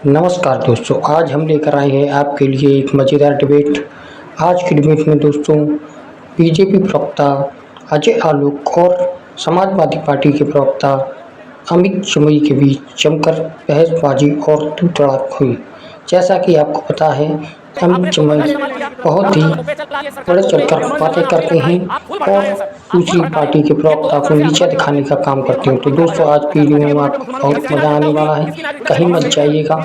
नमस्कार दोस्तों, आज हम लेकर आए हैं आपके लिए एक मज़ेदार डिबेट। आज की डिबेट में दोस्तों बीजेपी प्रवक्ता अजय आलोक और समाजवादी पार्टी के प्रवक्ता अमित जमई के बीच जमकर बहसबाजी और तू तड़ाक हुई। जैसा कि आपको पता है, अमित जमई बहुत ही बढ़ चढ़कर बातें करते हैं और दूसरी पार्टी के प्रवक्ता को नीचा दिखाने का काम करते हैं। तो दोस्तों, आज की वीडियो में आपको बहुत मज़ा आने वाला है, कहीं मत जाइएगा।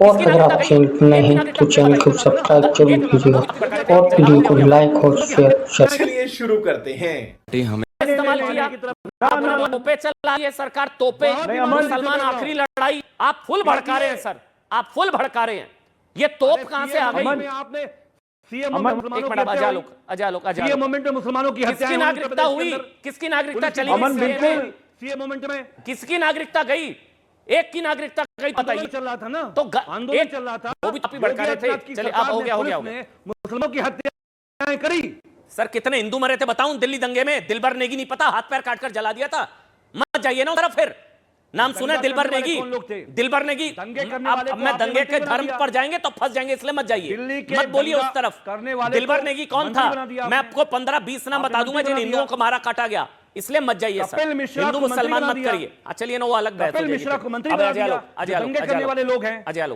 और अगर आप चैनल पर नए हैं तो चैनल को सब्सक्राइब जरूर कीजिएगा और वीडियो को लाइक और शेयर। चलिए शुरू करते हैं। हमें इस्तेमाल किया। तोपे चल रही है सरकार, तोपे मुसलमान आखिरी लड़ाई। आप फुल भड़का रहे हैं सर, आप फुल भड़का रहे हैं। ये तोप कहां से आ गई? आपने सीएम मोमेंट में मुसलमानों की हत्या, किसकी नागरिकता हुई, किसकी नागरिकता चली गई, सीएम मोमेंट में किसकी नागरिकता गई? एक की नागरिकता गई, बताइए। चल रहा था ना, तो आंदोलन चल रहा था, वो भी आप ही भड़का रहे थे। चलिए अब हो गया मुसलमानों की हत्याएं करी। सर कितने हिंदू मरे थे बताऊं दिल्ली दंगे में? दिलबर नेगी नहीं पता, हाथ पैर काटकर जला दिया था। मत जाइए ना तरफ, फिर नाम सुने दिलबर नेगी। दिलबर नेगी अब मैं दंगे के धर्म पर जाएंगे तो फंस जाएंगे, इसलिए मत जाइए, मत बोलिए उस तरफ। दिलबर नेगी कौन था? मैं आपको 15-20 नाम बता दूंगा जिन हिंदुओं को मारा काटा गया, इसलिए मत जाइए सर। हिंदू मुसलमान मत करिए। चलिए ना, वो अलग बात है। मिश्रा को मंत्री बना दिया, दंगे करने वाले लोग हैं। अजय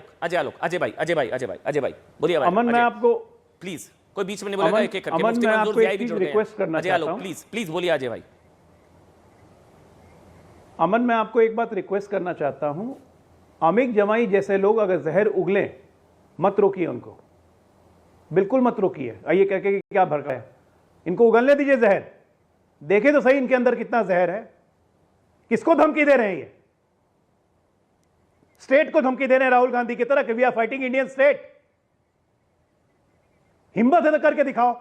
भाई बोलिए। अमन, मैं आपको प्लीज, कोई बीच में नहीं बोलेगा, एक एक करके। मुफ्ती मंजूर ज़ियाई भी जुड़ गए हैं। रिक्वेस्ट करना चाहता हूं, प्लीज बोलिए अजय भाई। अमन, मैं आपको एक बात रिक्वेस्ट करना चाहता हूं। अमित जमाई जैसे लोग अगर जहर उगले, मत रोकिए उनको, बिल्कुल मत रोकिए। आइए कह के क्या भड़का है, इनको उगलने दीजिए जहर। देखे तो सही इनके अंदर कितना जहर है। किसको धमकी दे रहे हैं ये? स्टेट को धमकी दे रहे हैं, राहुल गांधी की तरह कि we are fighting Indian state. हिम्मत है तो करके दिखाओ।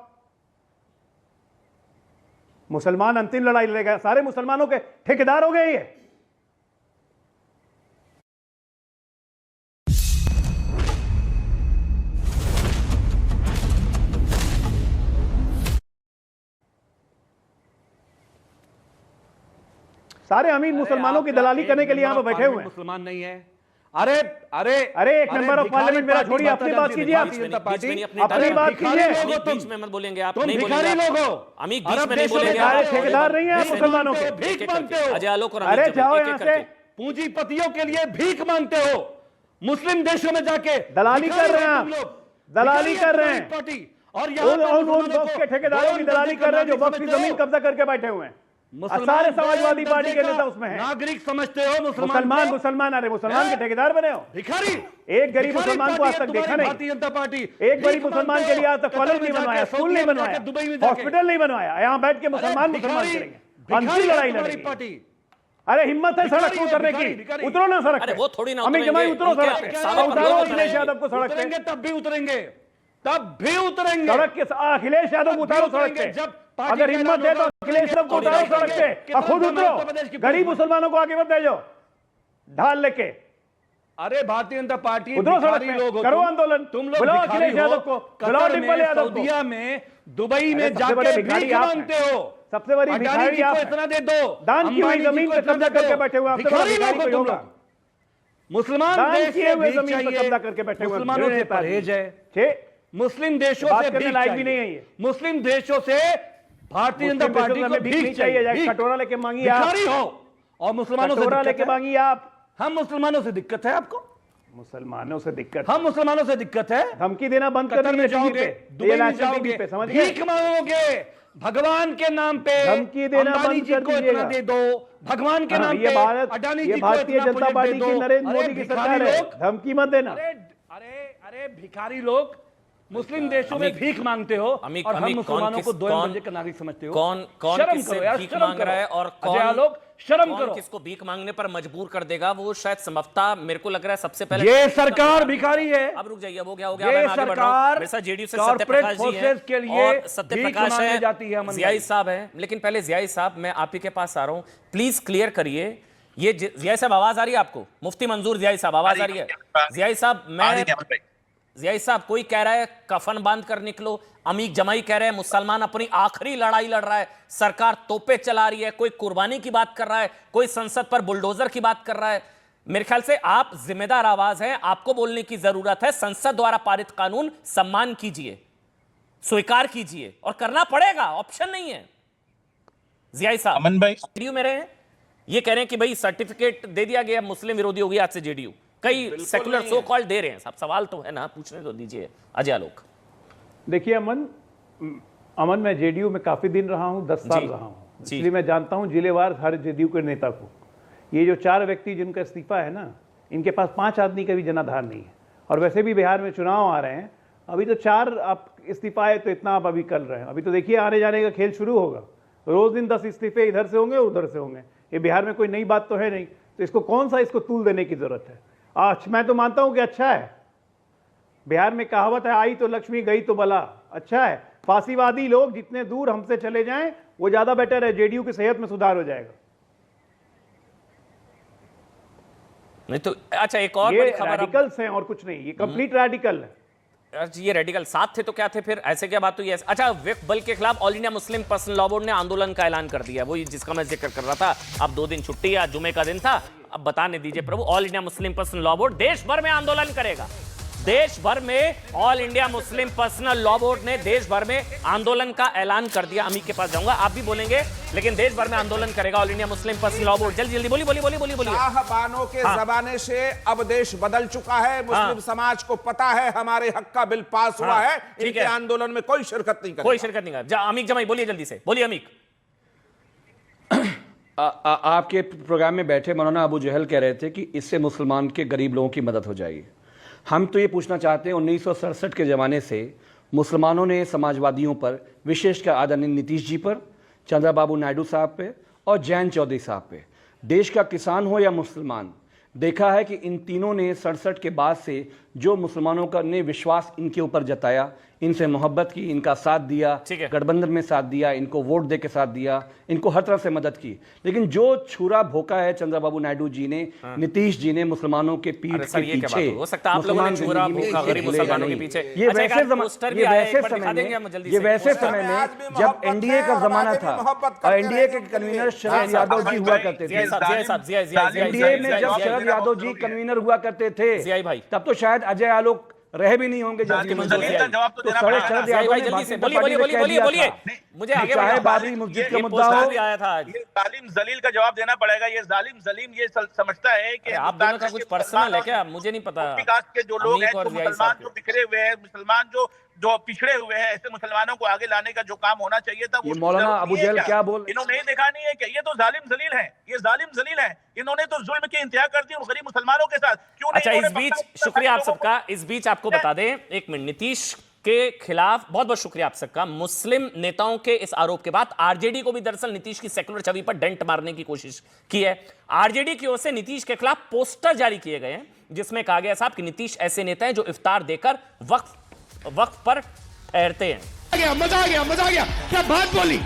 मुसलमान अंतिम लड़ाई लड़ेगा, सारे मुसलमानों के ठेकेदार हो गए ये। सारे अमीर मुसलमानों की दलाली करने के लिए यहां पर बैठे हुए हैं। मुसलमान नहीं है। अरे अरे अरे, एक मेंबर ऑफ पार्लियामेंट मेरा छोड़िए, अपनी बात कीजिए। आप अपनी बात कीजिए। बीच में मत बोलेंगे आप, तुम नहीं भिखारी बोलेंगे लोग हो। अमीर बीच में नहीं बोलेंगे सारे आप। ठेकेदार नहीं है आप मुसलमानों के। भीख मांगते हो। अजय आलोक और अरे अमित जाओ जमाई, यहां एक-एक से। करके। पूंजीपतियों के लिए भीख मांगते हो। मुस्लिम देशों में जाके दलाली कर रहे हैं आप, दलाली कर रहे हैं। पार्टी और उन बॉक्स के ठेकेदारों की दलाली कर रहे हैं जो बॉक्स की जमीन कब्जा करके बैठे हुए हैं। सारे समाजवादी पार्टी के नेता उसमें हैं। नागरिक समझते हो मुसलमान अरे मुसलमान के ठेकेदार बने हो। भिखारी। एक गरीब मुसलमान को आज तक देखा नहीं। भारतीय जनता पार्टी एक गरीब मुसलमान के लिए आज तक कॉलेज नहीं बनवाया, स्कूल नहीं बनवाया, हॉस्पिटल नहीं बनवाया। यहाँ बैठ के मुसलमान करेंगे, अंतिम लड़ाई लड़ेंगे। अरे हिम्मत है सड़क पर उतरने की, उतरो ना सड़क पे। वो थोड़ी ना अमित जमाई उतरो सड़क पे, उतारो अखिलेश यादव को सड़क पे। तब भी उतरेंगे सड़क के अखिलेश यादव को उतारो सड़क पे। जब अगर हिम्मत है तो अखिलेश यादव को उतारो सड़क पे और खुद उतरो। गरीब मुसलमानों को आगे मत भेजो ढाल लेके। अरे भारतीय जनता पार्टी उतरो सड़क पे, करो आंदोलन। तुम लोग बुलाओ अखिलेश यादव को, बुलाओ डिम्पल यादव को। सऊदीया में, दुबई में सबसे बड़े जाके भिखारी भीख आप मांगते हैं। हो। सबसे बड़ी अडानी भिखारी जी आप को हैं। इतना दे दो, दान की हुई अंबानी जमीन जी पे को कब्जा इतना दे करके दो। बैठे हुए हैं। आपसे बड़ा भिखारी भिखारी लोग कोई हो तुम होगा? लोग। मुसलमान दान देश किए से हुए भीख जमीन पे चाहिए। कब्जा करके बैठे हुए हैं। मुसलमानों से परहेज है। मुस्लिम देशों बात से करने भीख लायक भी चाहिए। नहीं है ये। मुस्लिम देशों से भारतीय जनता पार्टी को भीख चाहिए। भीख कटोरा लेके मांगिए आप, भिखारी हो और मुसलमानों से कटोरा दिक्कत लेके है। मांगिए आप। हम मुसलमानों से दिक्कत है आपको? मुसलमानों से दिक्कत, हम मुसलमानों से दिक्कत है। धमकी देना बंद कर कतर में दीजिए जाओगे, दुबई में नेशनल जाओगे, टीवी पे, समझ गए? भीख मांगोगे भगवान के नाम पे। धमकी देना अंबानी बंद जी कर को इतना दीजिएगा। दे दो भगवान के नाम ये पे। भारत, अडानी ये जी को भारतीय इतना जनता प्रोजेक्ट पार्टी दे की दो। नरेंद्र अरे मोदी की भिखारी सरकार है, लोग, धमकी मत देना। अरे भिखारी लोग मुस्लिम देशों में भीख मांगते हो और हम मुसलमानों को दो दर्जे का नागरिक समझते हो। कौन शर्म किससे करो यार, भीख शर्म मांग करो। रहा है और अजय आलोक, शर्म कौन करो। किसको भीख मांगने पर मजबूर कर देगा, वो शायद संभवतः मेरे को लग रहा है सबसे पहले ये सरकार भिखारी है। अब रुक जाइए, हो गया ये मैं आगे बढ़ रहा हूं। सरकार मेरे साथ जेडीयू से कॉर्पोरेट सत्यप्रकाश जी फोर्सेस के हैं लिए और सत्यप्रकाश भीख मांगने जाती है। है, जियाई साहब हैं। लेकिन पहले जियाई साहब, मैं आप ही के पास आ रहा हूं, प्लीज क्लियर करिए। ये जियाई साहब आवाज आ रही है आपको? मुफ्ती मंजूर जियाई साहब आवाज आ रही है? जियाई साहब, मैं जियाई साहब, कोई कह रहा है कफन बांध कर निकलो, अमीर जमाई कह रहे हैं मुसलमान अपनी आखिरी लड़ाई लड़ रहा है, सरकार तोपे चला रही है, कोई कुर्बानी की बात कर रहा है, कोई संसद पर बुलडोजर की बात कर रहा है। मेरे ख्याल से आप जिम्मेदार आवाज हैं, आपको बोलने की जरूरत है। संसद द्वारा पारित कानून सम्मान कीजिए, स्वीकार कीजिए, और करना पड़ेगा, ऑप्शन नहीं है। जियाई साहब अमन भाई जेडीयू में रहे हैं, ये कह रहे हैं कि भाई सर्टिफिकेट दे दिया गया, मुस्लिम विरोधी हो गया आज से जेडीयू। कई सेकुलर सो कॉल्ड दे रहे हैं। सब सवाल तो है ना, पूछने तो दीजिए अजय आलोक। देखिए अमन, मैं जेडीयू में काफी दिन रहा हूं, 10 साल रहा हूं, इसलिए मैं जानता हूं जिलेवार हर जेडीयू के नेता को। ये जो 4 व्यक्ति जिनका इस्तीफा है ना, इनके पास 5 आदमी का भी जनाधार नहीं है। और वैसे भी बिहार में चुनाव आ रहे हैं, अभी तो 4 आप इस्तीफा है तो इतना आप अभी कर रहे हैं। अभी तो देखिए आने जाने का खेल शुरू होगा, रोज दिन 10 इस्तीफे इधर से होंगे उधर से होंगे। ये बिहार में कोई नई बात तो है नहीं, तो इसको कौन सा इसको तूल देने की जरूरत है। आज मैं तो मानता हूं कि अच्छा है। बिहार में कहावत है, आई तो लक्ष्मी गई तो बला। अच्छा है, फांसीवादी लोग जितने दूर हमसे चले जाएं वो ज्यादा बेटर है, जेडीयू की सेहत में सुधार हो जाएगा। नहीं तो अच्छा, एक और ये बड़ी खबर रेडिकल्स हैं और कुछ नहीं, ये कंप्लीट रेडिकल है। ये रेडिकल साथ थे तो क्या थे फिर, ऐसे क्या बात हुई है? अच्छा, वक्फ बल के खिलाफ all India Muslim personal law board ने आंदोलन का ऐलान कर दिया, वो जिसका मैं जिक्र कर रहा था। अब 2 दिन छुट्टी है, आज जुमे का दिन था। अब बताने दीजिए Prabhu, all India Muslim personal law board देश भर में आंदोलन करेगा। देश भर में all India Muslim personal law board ने देश भर में आंदोलन का ऐलान कर दिया। अमीर के पास जाऊंगा, आप भी बोलेंगे, लेकिन देश भर में आंदोलन करेगा all India Muslim personal law board. जल्दी जल्दी बोलिए। साहबानों के जमाने से अब देश बदल चुका है। मुस्लिम समाज को पता है हमारे हक का बिल पास हुआ है, इनके आंदोलन में कोई शिरकत नहीं करेगा। कोई शिरकत नहीं करेगा। अमीक जमाई बोलिए, जल्दी से बोलिए अमीक। आपके प्रोग्राम में बैठे मौलाना अबू जहल कह रहे थे कि इससे मुसलमान के गरीब लोगों की मदद हो जाएगी। हम तो ये पूछना चाहते हैं, 1967 के ज़माने से मुसलमानों ने समाजवादियों पर, विशेषकर आदरणीय नीतीश जी पर, चंद्रबाबू नायडू साहब पे और जयंत चौधरी साहब पे, देश का किसान हो या मुसलमान, देखा है कि इन तीनों ने 67 के बाद से जो मुसलमानों का ने विश्वास इनके ऊपर जताया, इनसे मोहब्बत की, इनका साथ दिया, गठबंधन में साथ दिया, इनको वोट दे के साथ दिया, इनको हर तरह से मदद की। लेकिन जो छुरा भोका है चंद्रबाबू नायडू जी ने, नीतीश जी ने मुसलमानों के पीठ के पीछे, हो सकता है आप लोगों ने छुरा भोका गरीब मुसलमानों के पीछे। ये वैसे समय में जब एनडीए का जमाना था और एनडीए के कन्वीनर शरद यादव जी हुआ करते थे, एनडीए में जब शरद यादव जी कन्वीनर हुआ करते थे, तब तो शायद अजय आलोक रहे भी नहीं होंगे। जवाब तो देना बोलिए, मुझे आगे चाहे बाबरी मस्जिद का मुद्दा हो, आया था। ये जालिम जलील का जवाब देना पड़ेगा। ये जालिम जलीम ये समझता है कि आप दोनों का कुछ पर्सनल है क्या, मुझे नहीं पता। कास्ट के जो लोग हैं, मुसलमान जो बिखरे हुए हैं, मुसलमान जो पिछड़े हुए हैं, ऐसे मुसलमानों को आगे लाने का जो काम होना चाहिए था, वो मौलाना अबू जहल क्या बोल, इन्होंने नहीं देखा नहीं है कि ये तो जालिम जलील है, ये जालिम जलील है। इन्होंने तो जुल्म की इंतहा कर दी उन गरीब मुसलमानों के साथ। क्यों नहीं? अच्छा, इस बीच शुक्रिया आप सबका। इस बीच आपको बता दें, एक मिनट, नीतीश के खिलाफ बहुत बहुत शुक्रिया आप सबका। मुस्लिम नेताओं के इस आरोप के बाद आरजेडी को भी दरअसल नीतीश की सेकुलर छवि पर डेंट मारने की कोशिश की है। आरजेडी की ओर से नीतीश के खिलाफ पोस्टर जारी किए गए हैं, जिसमें कहा गया साहब कि नीतीश ऐसे नेता हैं जो इफ्तार देकर वक्फ पर ठहरते हैं। मजा आ गया क्या बात बोली।